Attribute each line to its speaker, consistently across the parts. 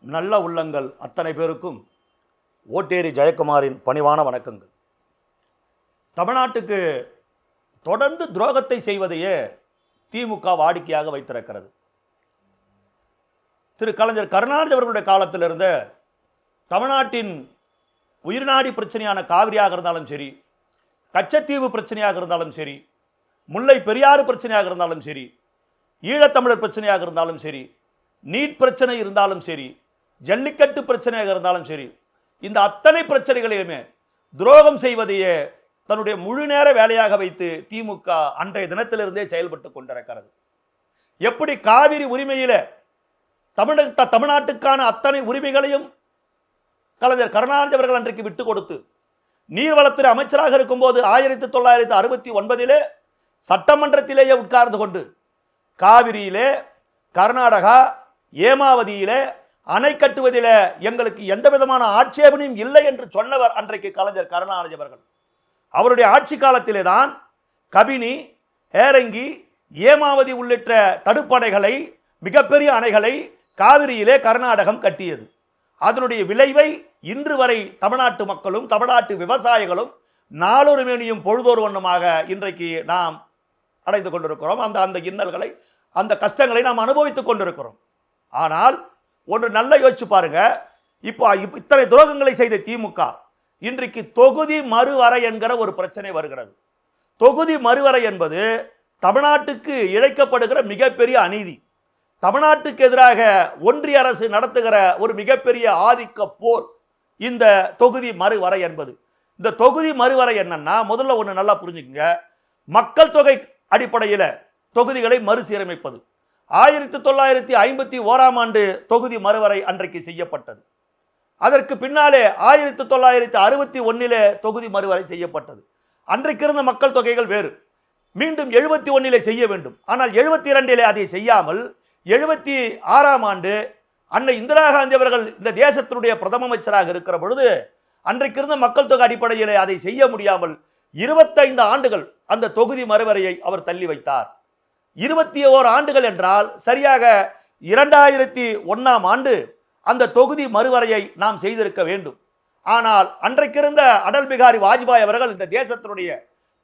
Speaker 1: நல்ல உள்ளங்கள் அத்தனை பேருக்கும் ஓட்டேரி ஜெயக்குமாரின் பணிவான வணக்கங்கள். தமிழ்நாட்டுக்கு தொடர்ந்து துரோகத்தை செய்வதையே திமுக வாடிக்கையாக வைத்திருக்கிறது. திரு கலைஞர் கருணாநிதி அவர்களுடைய காலத்திலிருந்து தமிழ்நாட்டின் உயிர்நாடி பிரச்சனையான காவிரியாக இருந்தாலும் சரி, கச்சத்தீவு பிரச்சனையாக இருந்தாலும் சரி, முல்லை பெரியாறு பிரச்சனையாக இருந்தாலும் சரி, ஈழத்தமிழர் பிரச்சனையாக இருந்தாலும் சரி, நீட் பிரச்சனை இருந்தாலும் சரி, ஜல்லிக்கட்டு பிரச்சனையாக இருந்தாலும் சரி, இந்த அத்தனை பிரச்சனைகளையுமே துரோகம் செய்வதையே தன்னுடைய முழு நேர வேலையாக வைத்து திமுக அன்றைய தினத்திலிருந்தே செயல்பட்டு கொண்டிருக்கிறது. எப்படி காவிரி உரிமையில தமிழ்நாட்டுக்கான அத்தனை உரிமைகளையும் கலைஞர் கருணாநிதி அவர்கள் அன்றைக்கு விட்டு கொடுத்து நீர்வளத்துறை அமைச்சராக இருக்கும்போது 1969 சட்டமன்றத்திலேயே உட்கார்ந்து கொண்டு காவிரியிலே, கர்நாடகா, ஏமாவதியிலே அணை கட்டுவதில் எங்களுக்கு எந்த விதமான ஆட்சேபனையும் இல்லை என்று சொன்னவர் அன்றைக்கு கலைஞர் கருணாநிதி அவர்கள். அவருடைய ஆட்சி காலத்திலே தான் கபினி, ஏரங்கி, ஏமாவதி உள்ளிட்ட தடுப்பணைகளை, மிகப்பெரிய அணைகளை காவிரியிலே கர்நாடகம் கட்டியது. அதனுடைய விளைவை இன்று வரை தமிழ்நாட்டு மக்களும் தமிழ்நாட்டு விவசாயிகளும் நாளொரு மேனியும் பொழுதொரு வண்ணமாக இன்றைக்கு நாம் அடைந்து கொண்டிருக்கிறோம். அந்த இன்னல்களை, அந்த கஷ்டங்களை நாம் அனுபவித்துக் கொண்டிருக்கிறோம். ஆனால் ஒன்று நல்லா யோசிச்சு பாருங்க. இப்போ இத்தனை துரோகங்களை செய்த திமுக இன்றைக்கு தொகுதி மறுவரை என்கிற ஒரு பிரச்சனை வருகிறது. தொகுதி மறுவரை என்பது தமிழ்நாட்டுக்கு இழைக்கப்படுகிற மிகப்பெரிய அநீதி. தமிழ்நாட்டுக்கு எதிராக ஒன்றிய அரசு நடத்துகிற ஒரு மிகப்பெரிய ஆதிக்க போர் இந்த தொகுதி மறுவரை என்பது. இந்த தொகுதி மறுவரை என்னன்னா, முதல்ல ஒன்று நல்லா புரிஞ்சுக்கங்க. மக்கள் தொகை அடிப்படையில் தொகுதிகளை மறுசீரமைப்பது. 1951 தொகுதி மறுவரை அன்றைக்கு செய்யப்பட்டது. அதற்கு பின்னாலே 1961 தொகுதி மறுவரை செய்யப்பட்டது. அன்றைக்கு இருந்த மக்கள் தொகைகள் வேறு. மீண்டும் 71 செய்ய வேண்டும். ஆனால் 72 அதை செய்யாமல் 76 அன்னை இந்திரா காந்தி அவர்கள் இந்த தேசத்தினுடைய பிரதம அமைச்சராக இருக்கிற பொழுது அன்றைக்கு இருந்த மக்கள் தொகை அடிப்படையில் அதை செய்ய முடியாமல் 25 ஆண்டுகள் அந்த தொகுதி மறுவரையை அவர் தள்ளி வைத்தார். 21 ஆண்டுகள் என்றால் சரியாக 2001 அந்த தொகுதி மறுவரையை நாம் செய்திருக்க வேண்டும். ஆனால் அன்றைக்கிருந்த அடல் பிகாரி வாஜ்பாய் அவர்கள் இந்த தேசத்தினுடைய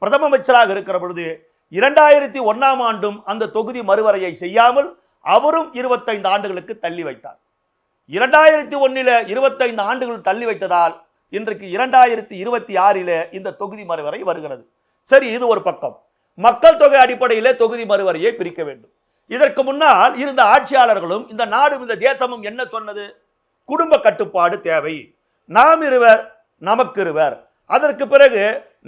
Speaker 1: பிரதம அமைச்சராக இருக்கிற பொழுது 2001 அந்த தொகுதி மறுவரையை செய்யாமல் அவரும் 25 ஆண்டுகளுக்கு தள்ளி வைத்தார். 2001 25 ஆண்டுகள் தள்ளி வைத்ததால் இன்றைக்கு 2026 இந்த தொகுதி மறுவரை வருகிறது. சரி, இது ஒரு பக்கம். மக்கள் தொகை அடிப்படையில் தொகுதி மறுவரையை பிரிக்க வேண்டும். இதற்கு முன்னால் இருந்த ஆட்சியாளர்களும் இந்த நாடும் இந்த தேசமும் என்ன சொன்னது? குடும்ப கட்டுப்பாடு தேவை, நாம் இருவர் நமக்கு இருவர், அதற்கு பிறகு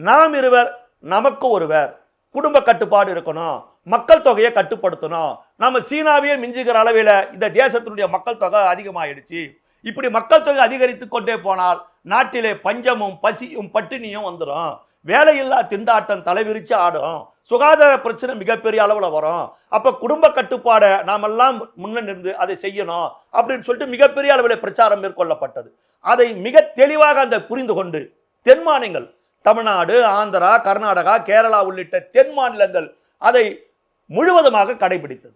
Speaker 1: நாம் இருவர் நமக்கு ஒருவர், குடும்ப கட்டுப்பாடு இருக்கணும், மக்கள் தொகையை கட்டுப்படுத்தணும். நம்ம சீனாவையே மிஞ்சுகிற அளவில் இந்த தேசத்தினுடைய மக்கள் தொகை அதிகமாயிடுச்சு. இப்படி மக்கள் தொகை அதிகரித்து கொண்டே போனால் நாட்டிலே பஞ்சமும் பசியும் பட்டினியும் வந்துடும், வேலையில்லா திண்டாட்டம் தலைவிரிச்சு ஆடும், சுகாதார பிரச்சனை மிகப்பெரிய அளவில் வரும். அப்போ குடும்ப கட்டுப்பாடை நாமெல்லாம் முன்னிருந்து அதை செய்யணும் அப்படின்னு சொல்லிட்டு மிகப்பெரிய அளவில் பிரச்சாரம் மேற்கொள்ளப்பட்டது. அதை மிக தெளிவாக அந்த புரிந்து கொண்டு தென் மாநிலங்கள், தமிழ்நாடு, ஆந்திரா, கர்நாடகா, கேரளா உள்ளிட்ட தென் மாநிலங்கள் அதை முழுவதுமாக கடைபிடித்தது.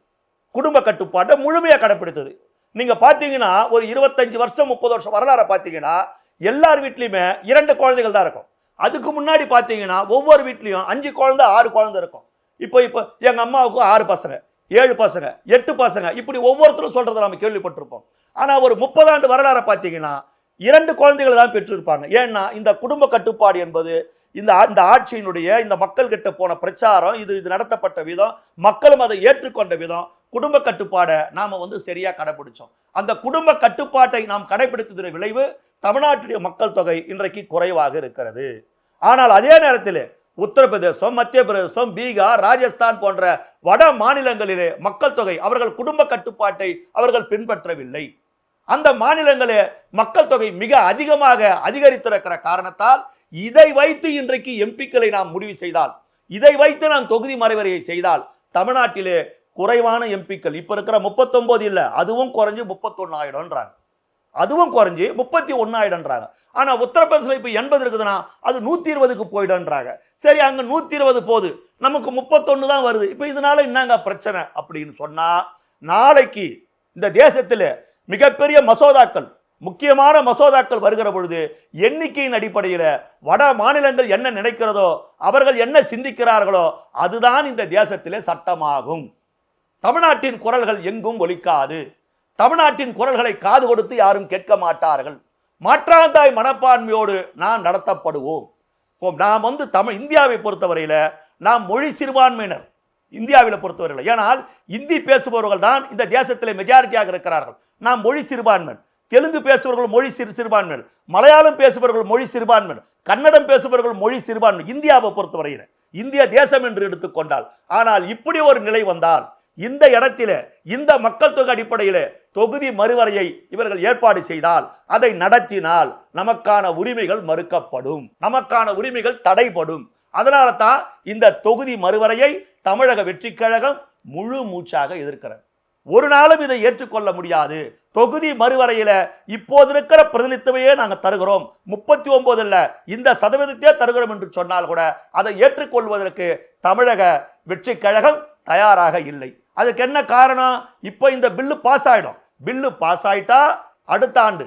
Speaker 1: குடும்ப கட்டுப்பாட்டை முழுமையாக கடைபிடித்தது. நீங்கள் பார்த்தீங்கன்னா ஒரு 25 வருஷம் 30 வருஷம் வரலாறை பார்த்தீங்கன்னா எல்லார் வீட்லையுமே 2 குழந்தைகள் தான் இருக்கும். அதுக்கு முன்னாடி பார்த்தீங்கன்னா ஒவ்வொரு வீட்லையும் 5 குழந்தை 6 குழந்தை இருக்கும். இப்போ எங்கள் அம்மாவுக்கு 6 பசங்க, 7 பசங்க, 8 பசங்க, இப்படி ஒவ்வொருத்தரும் சொல்றதை நம்ம கேள்விப்பட்டிருப்போம். ஆனால் ஒரு 30 ஆண்டு வரலாறை பார்த்தீங்கன்னா 2 குழந்தைகள் தான் பெற்றிருப்பாங்க. ஏன்னா இந்த குடும்ப கட்டுப்பாடு என்பது இந்த ஆட்சியினுடைய இந்த மக்கள் கிட்ட போன பிரச்சாரம், இது நடத்தப்பட்ட விதம், மக்களும் அதை ஏற்றுக்கொண்ட விதம், குடும்ப கட்டுப்பாடை நாம சரியா கடைபிடிச்சோம். அந்த குடும்ப கட்டுப்பாட்டை நாம் கடைபிடித்ததின் விளைவு தமிழ்நாட்டுடைய மக்கள் தொகை இன்றைக்கு குறைவாக இருக்கிறது. ஆனால் அதே நேரத்தில் உத்தரப்பிரதேசம், மத்திய பிரதேசம், பீகார், ராஜஸ்தான் போன்ற வட மாநிலங்களிலே மக்கள் தொகை, அவர்கள் குடும்ப கட்டுப்பாட்டை அவர்கள் பின்பற்றவில்லை. அந்த மாநிலங்களே மக்கள் தொகை மிக அதிகமாக அதிகரித்திருக்கிற காரணத்தால் இதை வைத்து இன்றைக்கு எம்பிக்களை நாம் முடிவு செய்தால், இதை வைத்து நாம் தொகுதி மறுவரையை செய்தால் தமிழ்நாட்டிலே குறைவான எம்பிக்கள், இப்ப இருக்கிற 39 இல்லை, அதுவும் குறைஞ்சு 31 ஆயிடும்ன்றாங்க, அதுவும் குறைஞ்சி 31 ஆயிடும்ன்றாங்க. ஆனா உத்தரப்பிரதேசம் இப்ப 80 இருக்குதுன்னா அது 120க்கு போயிடும்ன்றாங்க. சரி, அங்க 120 போகுது, நமக்கு 31 தான் வருது. இப்ப இதனால என்னங்க பிரச்சனை அப்படின்னு சொன்னா, நாளைக்கு இந்த தேசத்தில் மிகப்பெரிய மசோதாக்கள், முக்கியமான மசோதாக்கள் வருகிற பொழுது எண்ணிக்கையின் அடிப்படையில் வட மாநிலங்கள் என்ன நினைக்கிறதோ, அவர்கள் என்ன சிந்திக்கிறார்களோ அதுதான் இந்த தேசத்திலே சட்டமாகும். தமிழ்நாட்டின் குரல்கள் எங்கும் ஒலிக்காது. தமிழ்நாட்டின் குரல்களை காது கொடுத்து யாரும் கேட்க மாட்டார்கள். மாற்றாந்தாய் மனப்பான்மையோடு நாம் நடத்தப்படுவோம். நாம் இந்தியாவை பொறுத்தவரையில் நாம் மொழி சிறுபான்மையினர். இந்தியாவில் பொறுத்தவரையில், ஏனால் இந்தி பேசுபவர்கள் தான் இந்த தேசத்திலே மெஜாரிட்டியாக இருக்கிறார்கள். நாம் மொழி சிறுபான்மை. தெலுங்கு பேசுபவர்கள் மொழி சிறுபான்மை, மலையாளம் பேசுபவர்கள் மொழி சிறுபான்மை, கன்னடம் பேசுபவர்கள் மொழி சிறுபான்மை. இந்தியாவை பொறுத்தவரையில், இந்திய தேசம் என்று எடுத்துக்கொண்டால். ஆனால் இப்படி ஒரு நிலை வந்தால் இந்த இடத்தில இந்த மக்கள் தொகை அடிப்படையில் தொகுதி மறுவரையை இவர்கள் ஏற்பாடு செய்தால், அதை நடத்தினால் நமக்கான உரிமைகள் மறுக்கப்படும், நமக்கான உரிமைகள் தடைப்படும். அதனால தான் இந்த தொகுதி மறுவரையை தமிழக வெற்றி கழகம் முழு மூச்சாக எதிர்க்கிறது. ஒரு நாளும் இதை ஏற்றுக்கொள்ள முடியாது. தொகுதி மறுவரையில இப்போது இருக்கிற பிரதிநிதித்துவையே நாங்கள் தருகிறோம், 39 இல்ல இந்த சதவீதத்தையே தருகிறோம் என்று சொன்னால் கூட அதை ஏற்றுக்கொள்வதற்கு தமிழக வெற்றி கழகம் தயாராக இல்லை. அதுக்கு என்ன காரணம்? இப்போ இந்த பில்லு பாஸ் ஆயிடும். பில்லு பாஸ் ஆயிட்டா அடுத்த ஆண்டு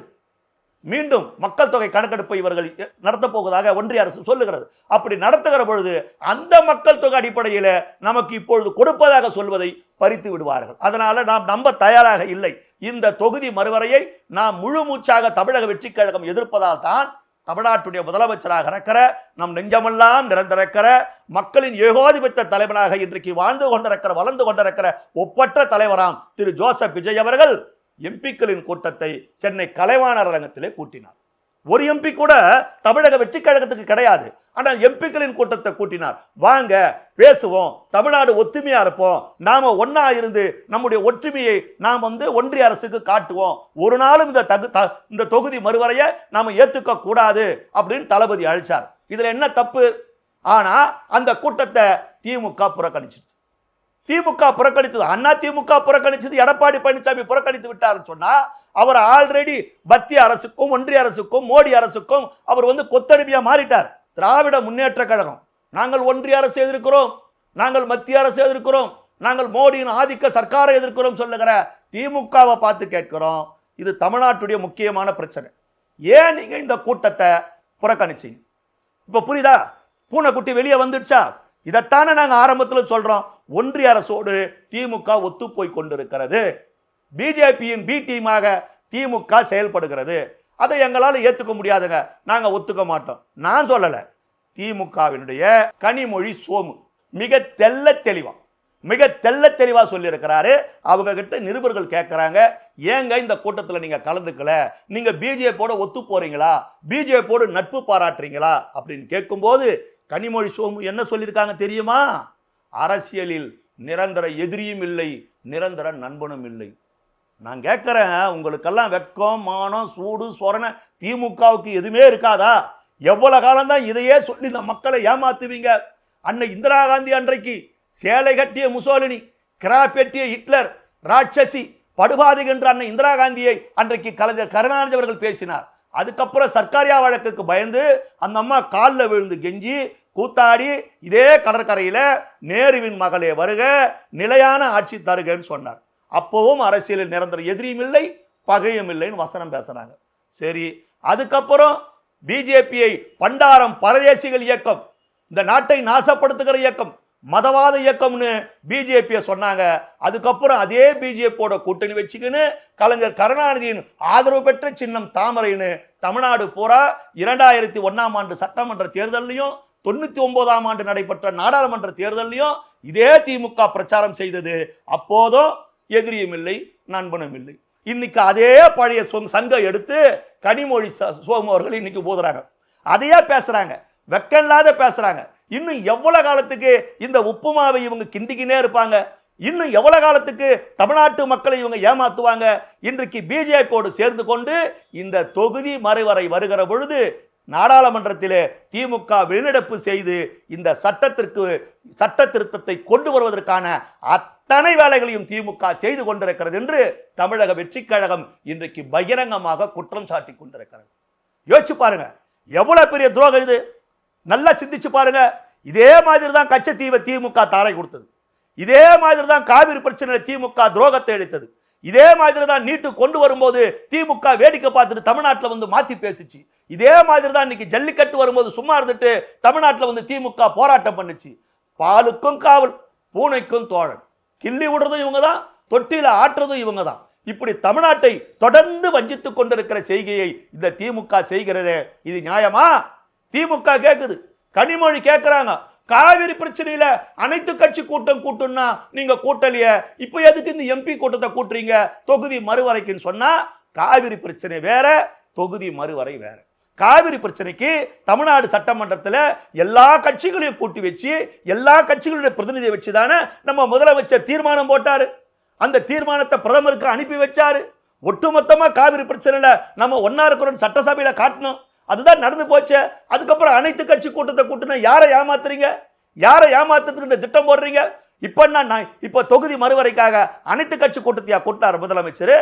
Speaker 1: மீண்டும் மக்கள் தொகை கணக்கெடுப்பை இவர்கள் நடத்த போவதாக ஒன்றிய அரசு சொல்லுகிறது. அப்படி நடத்துகிற பொழுது அந்த மக்கள் தொகை அடிப்படையில் நமக்கு இப்பொழுது கொடுப்பதாக சொல்வதை பறித்து விடுவார்கள். அதனால நாம் நம்ப தயாராக இல்லை. இந்த தொகுதி மறுவரையை நாம் முழு மூச்சாக தமிழக வெற்றி கழகம் எதிர்ப்பதால் தான் தமிழ்நாட்டுடைய முதலமைச்சராக இருக்கிற, நம் நெஞ்சமெல்லாம் நிறைந்திருக்கிற, மக்களின் ஏகோதிபத்த தலைவராக இன்றைக்கு வாழ்ந்து கொண்டிருக்கிற, வளர்ந்து கொண்டிருக்கிற ஒப்பற்ற தலைவராம் திரு ஜோசப் விஜய் அவர்கள் எம்பிக்களின் கூட்டத்தை சென்னை கலைவாணர் அரங்கத்திலே கூட்டினார். ஒரு எம்பி கூட தமிழக வெற்றி கழகத்துக்கு கிடையாது. ஆனால் எம்பிக்களின் கூட்டத்தை கூட்டினார். வாங்க பேசுவோம், தமிழ்நாடு ஒத்துமையா இருப்போம், நாம ஒன்னா இருந்து நம்முடைய ஒற்றுமையை நாம் ஒன்றிய அரசுக்கு காட்டுவோம். ஒரு நாளும் இந்த தொகுதி மறுவரையை நாம ஏத்துக்க கூடாது அப்படின்னு தளபதி அழைச்சார். இதுல என்ன தப்பு? ஆனா அந்த கூட்டத்தை திமுக புறக்கணிச்சு. திமுக புறக்கணித்தது, அண்ணா திமுக புறக்கணிச்சது, எடப்பாடி பழனிசாமி புறக்கணித்து விட்டார் சொன்னா அவர் ஆல்ரெடி மத்திய அரசுக்கும் ஒன்றிய அரசுக்கும் மோடி அரசுக்கும் அவர் கொத்தடிமையா மாறிட்டார். திராவிட முன்னேற்ற கழகம் நாங்கள் ஒன்றிய அரசு எதிர்க்கிறோம், நாங்கள் மத்திய அரசு எதிர்க்கிறோம், நாங்கள் மோடியின் ஆதிக்க சர்க்காரை எதிர்க்கிறோம் சொல்லுகிற திமுகவை பார்த்து கேட்கிறோம், இது தமிழ்நாட்டுடைய முக்கியமான பிரச்சனை. ஏன் நீங்க இந்த கூட்டத்தை புறக்கணிச்சீங்க? இப்ப புரியுதா? பூனைக்குட்டி வெளியே வந்துடுச்சா? இதைத்தானே நாங்கள் ஆரம்பத்தில் சொல்றோம். ஒன்றிய அரசோடு திமுக ஒத்து போய் கொண்டிருக்கிறது. பிஜேபியின் பி டீமாக திமுக செயல்படுகிறது. அதை எங்களால் ஏற்றுக்க முடியாதுங்க, நாங்கள் ஒத்துக்க மாட்டோம். நான் சொல்லலை, திமுகவினுடைய கனிமொழி சோமு மிக தெள்ள தெளிவா சொல்லியிருக்கிறாரு. அவங்க கிட்ட நிருபர்கள் கேட்கிறாங்க, ஏங்க இந்த கூட்டத்தில் நீங்க கலந்துக்கல, நீங்க பிஜேபியோட ஒத்து போறீங்களா, பிஜேபியோடு நட்பு பாராட்டுறீங்களா அப்படின்னு கேட்கும்போது கனிமொழி சோமு என்ன சொல்லியிருக்காங்க தெரியுமா? அரசியலில் நிரந்தர எதிரியும் இல்லை, நிரந்தர நண்பனும் இல்லை. நான் கேட்கிறேன், உங்களுக்கெல்லாம் வெக்கம், மானம், சூடு, சொரணை திமுகவுக்கு எதுவுமே இருக்காதா? எவ்வளவு காலம் தான் இதையே சொல்லி இந்த மக்களை ஏமாத்துவீங்க? அன்னை இந்திரா காந்தி அன்றைக்கு சேலை கட்டிய முசோலினி, கிராப்பெட்டிய ஹிட்லர், ராட்சசி, படுபாதிகின்ற அன்னை இந்திரா காந்தியை அன்றைக்கு கலைஞர் கருணாநிதி அவர்கள் பேசினார். அதுக்கப்புறம் சர்க்காரியா வழக்குக்கு பயந்து அந்த அம்மா காலில் விழுந்து கெஞ்சி கூத்தாடி இதே கடற்கரையில் நேருவின் மகளே வருக, நிலையான ஆட்சி தருகன்னு சொன்னார். அப்பவும் அரசியலில் நிரந்தர எதிரியும் இல்லை, பகையும் இல்லைன்னு வசனம் பேசுறாங்க. சரி, அதுக்கப்புறம் பிஜேபியை பண்டாரம் பரதேசிகள் இயக்கம், இந்த நாட்டை நாசப்படுத்துகிற இயக்கம், மதவாத இயக்கம்னு பிஜேபியை சொன்னாங்க. அதுக்கப்புறம் அதே பிஜேபியோட கூட்டணி வச்சுக்கின்னு கலைஞர் கருணாநிதியின் ஆதரவு பெற்ற சின்னம் தாமரைன்னு தமிழ்நாடு பூரா 2001ஆம் ஆண்டு சட்டமன்ற தேர்தலையும் 99ஆம் ஆண்டு நடைபெற்ற நாடாளுமன்ற தேர்தலையும் இதே திமுக பிரச்சாரம் செய்தது. அப்போதும் எதிரியும் இல்லை, நண்பனும் இல்லை. இன்னைக்கு அதே பழைய சங்க எடுத்து கனிமொழி சோமு அவர்கள் இன்னைக்கு போதுறாங்க, அதையே பேசுறாங்க, வெக்கமில்லாத பேசுறாங்க. இன்னும் எவ்வளவு காலத்துக்கு இந்த உப்புமாவை இவங்க கிண்டிக்கினே இருப்பாங்க? இன்னும் எவ்வளவு காலத்துக்கு தமிழ்நாட்டு மக்களை இவங்க ஏமாத்துவாங்க? இன்றைக்கு பிஜேபியோடு சேர்ந்து கொண்டு இந்த தொகுதி மறுவரை வருகிற பொழுது நாடாளுமன்றத்திலே திமுக வெளிநடப்பு செய்து இந்த சட்ட திருத்தத்தை கொண்டு வருவதற்கான அத்தனை வேலைகளையும் திமுக செய்து கொண்டிருக்கிறது என்று தமிழக வெற்றி கழகம் இன்றைக்கு பகிரங்கமாக குற்றம் சாட்டி கொண்டிருக்கிறது. யோசிச்சு பாருங்க, எவ்வளவு பெரிய துரோகம் இது. நல்லா சிந்திச்சு பாருங்க. இதே மாதிரி தான் கச்சத்தீவை திமுக தாரை கொடுத்தது. இதே மாதிரி தான் காவிரி பிரச்சனையில் திமுக துரோகத்தை எடுத்தது. இதே மாதிரி தான் நீட்டு கொண்டு வரும்போது திமுக வேடிக்கை பார்த்துட்டு தமிழ்நாட்டில் வந்து மாத்தி பேசிச்சு. இதே மாதிரி தான் இன்னைக்கு ஜல்லிக்கட்டு வரும்போது சும்மா இருந்துட்டு தமிழ்நாட்டில் வந்து திமுக போராட்டம் பண்ணுச்சு. பாலுக்கும் காவல், பூனைக்கும் தோழன். கிள்ளி விடுறதும் இவங்க தான், தொட்டில ஆட்டுறதும் இவங்க தான். இப்படி தமிழ்நாட்டை தொடர்ந்து வஞ்சித்துக் கொண்டிருக்கிற செய்கையை இந்த திமுக செய்கிறதே, இது நியாயமா? திமுக கேக்குது, கனிமொழி கேட்கிறாங்க, காவிரி பிரச்சனையில அனைத்து கட்சி கூட்டம் கூட்டும்னா நீங்க கூட்டலையே, இப்ப எதுக்கு இந்த எம்பி கூட்டத்தை கூட்டுறீங்க தொகுதி மறுவரைக்குன்னு சொன்னா, காவிரி பிரச்சனை வேற, தொகுதி மறுவரை வேற. காவிரி பிரச்சனைக்கு தமிழ்நாடு சட்டமன்றத்தில் எல்லா கட்சிகளையும் கூட்டி வச்சு எல்லா கட்சிகளுடைய பிரதிநிதியை வச்சு தானே நம்ம முதலமைச்சர் தீர்மானம் போட்டாரு. அந்த தீர்மானத்தை பிரதமருக்கு அனுப்பி வச்சாரு. ஒட்டுமொத்தமா காவிரி பிரச்சனையில நம்ம ஒன்னா இருக்கிறோம் சட்டசபையில காட்டணும். அதுதான் நடந்து போச்சு. அதுக்கப்புறம் அனைத்து கட்சி கூட்டத்தை கூட்டினா யாரை ஏமாத்துறீங்க? யாரை ஏமாத்துறதுக்கு இந்த திட்டம் போடுறீங்க? இப்ப தொகுதி மறுவரைக்காக அனைத்து கட்சி கூட்டத்தையா கூட்டினார் முதலமைச்சர்?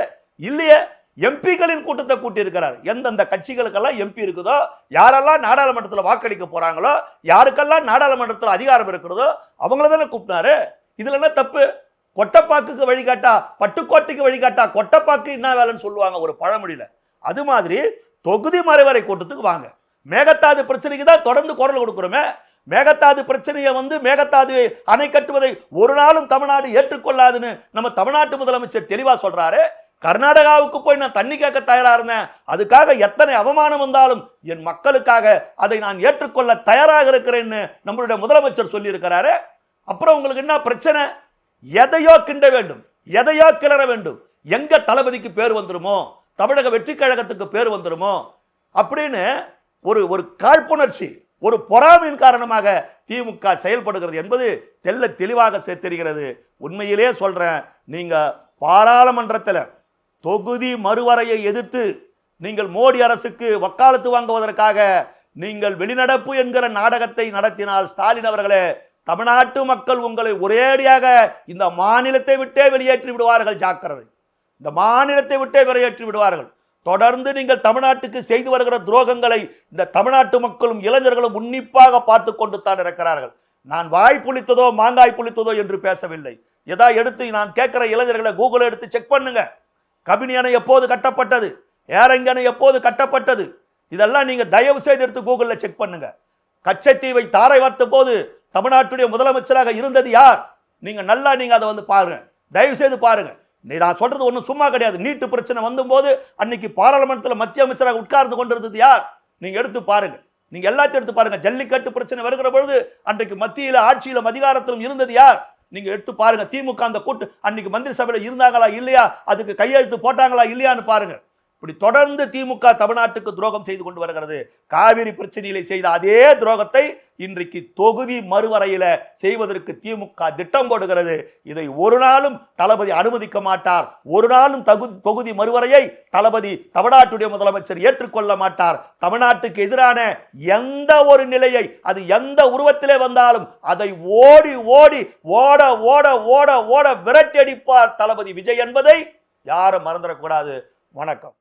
Speaker 1: இல்லையே, எம்பிகளின் கூட்டத்தை கூட்டி இருக்கிறார். எந்தெந்த கட்சிகளுக்கெல்லாம் எம்பி இருக்குதோ, யாரெல்லாம் நாடாளுமன்றத்தில் வாக்களிக்க போறாங்களோ, யாருக்கெல்லாம் நாடாளுமன்றத்தில் அதிகாரம் இருக்கிறதோ அவங்கள தானே கூப்பிட்டாரு. இதுல என்ன தப்பு? கொட்டப்பாக்குக்கு வழிகாட்டா பட்டுக்கோட்டைக்கு வழிகாட்டா கொட்டப்பாக்கு என்ன வேலைன்னு சொல்லுவாங்க ஒரு பழமொழியில. அது மாதிரி தொகுதி மறுவரை கூட்டத்துக்கு வாங்க. மேகதாது பிரச்சனைக்கு தான் தொடர்ந்து குரல் கொடுக்கிறோமே. மேகதாது பிரச்சனையை மேகதாது அணை கட்டுவதை ஒரு நாளும் தமிழ்நாடு ஏற்றுக்கொள்ளாதுன்னு நம்ம தமிழ்நாட்டு முதலமைச்சர் தெளிவா சொல்றாரு. கர்நாடகாவுக்கு போய் நான் தண்ணி கேட்க தயாரா இருந்தேன், அதுக்காக எத்தனை அவமானம் வந்தாலும் என் மக்களுக்காக அதை நான் ஏற்றுக்கொள்ள தயாராக இருக்கிறேன்னு நம்மளுடைய முதலமைச்சர் சொல்லி இருக்கிறாரு. அப்புறம் உங்களுக்கு என்ன பிரச்சனை? எதையோ கிண்ட வேண்டும், எதையோ கிளற வேண்டும். எங்க தளபதிக்கு பேர் வந்துருமோ, தமிழக வெற்றி கழகத்துக்கு பேர் வந்துருமோ அப்படின்னு ஒரு காழ்ப்புணர்ச்சி, ஒரு பொறாமையின் காரணமாக திமுக செயல்படுகிறது என்பது தெல்ல தெளிவாக தெரிகிறது. உண்மையிலே சொல்றேன், நீங்க பாராளுமன்றத்தில் தொகுதி மறுவரையை எதிர்த்து நீங்கள் மோடி அரசுக்கு வக்காலத்து வாங்குவதற்காக நீங்கள் வெளிநடப்பு என்கிற நாடகத்தை நடத்தினால் ஸ்டாலின் அவர்களே, தமிழ்நாட்டு மக்கள் உங்களை ஒரேடியாக இந்த மாநிலத்தை விட்டே வெளியேற்றி விடுவார்கள். ஜாக்கிரதை, இந்த மாநிலத்தை விட்டே வெளியேற்றி விடுவார்கள். தொடர்ந்து நீங்கள் தமிழ்நாட்டுக்கு செய்து வருகிற துரோகங்களை இந்த தமிழ்நாட்டு மக்களும் இளைஞர்களும் உன்னிப்பாக பார்த்து கொண்டு தான் இருக்கிறார்கள். நான் வாய் புளித்ததோ மாங்காய் புளித்ததோ என்று பேசவில்லை. எதா எடுத்து நான் கேட்கிற இளைஞர்களை கூகுள் எடுத்து செக் பண்ணுங்க. கபினி அணை எப்போது கட்டப்பட்டது, ஏரங்கி அணை எப்போது கட்டப்பட்டது, இதெல்லாம் நீங்க தயவு செய்து எடுத்து கூகுளில் செக் பண்ணுங்க. கச்சத்தீவை தாரை வார்த்த போது தமிழ்நாட்டுடைய முதலமைச்சராக இருந்தது யார்? நீங்க நல்லா அதை பாருங்க, தயவு செய்து பாருங்க. நான் சொல்றது ஒன்றும் சும்மா கிடையாது. நீட்டு பிரச்சனை வந்தபோது அன்னைக்கு பாராளுமன்றத்தில் மத்திய அமைச்சராக உட்கார்ந்து கொண்டிருந்தது யார்? நீங்க எடுத்து பாருங்க, நீங்க எல்லாத்தையும் எடுத்து பாருங்க. ஜல்லிக்கட்டு பிரச்சனை வருகிற பொழுது அன்றைக்கு மத்தியில ஆட்சியிலும் அதிகாரத்திலும் இருந்தது யார்? நீங்க எடுத்து பாருங்க. திமுக அந்த கூட்டு அன்னைக்கு மந்திரி சபையில் இருந்தாங்களா இல்லையா, அதுக்கு கையெழுத்து போட்டாங்களா இல்லையான்னு பாருங்க. இப்படி தொடர்ந்து திமுக தமிழ்நாட்டுக்கு துரோகம் செய்து கொண்டு வருகிறது. காவிரி பிரச்சனையிலே செய்த அதே துரோகத்தை இன்றைக்கு தொகுதி மறுவரையில செய்வதற்கு திமுக திட்டம் போடுகிறது. இதை ஒரு நாளும் தளபதி அனுமதிக்க மாட்டார். ஒரு நாளும் தொகுதி மறுவரையை தளபதி தமிழ்நாட்டுடைய முதலமைச்சர் ஏற்றுக்கொள்ள மாட்டார். தமிழ்நாட்டுக்கு எதிரான எந்த ஒரு நிலையை அது எந்த உருவத்திலே வந்தாலும் அதை ஓடி ஓடி ஓட ஓட ஓட ஓட விரட்டடிப்பார் தளபதி விஜய் என்பதை யாரும் மறந்துடக்கூடாது. வணக்கம்.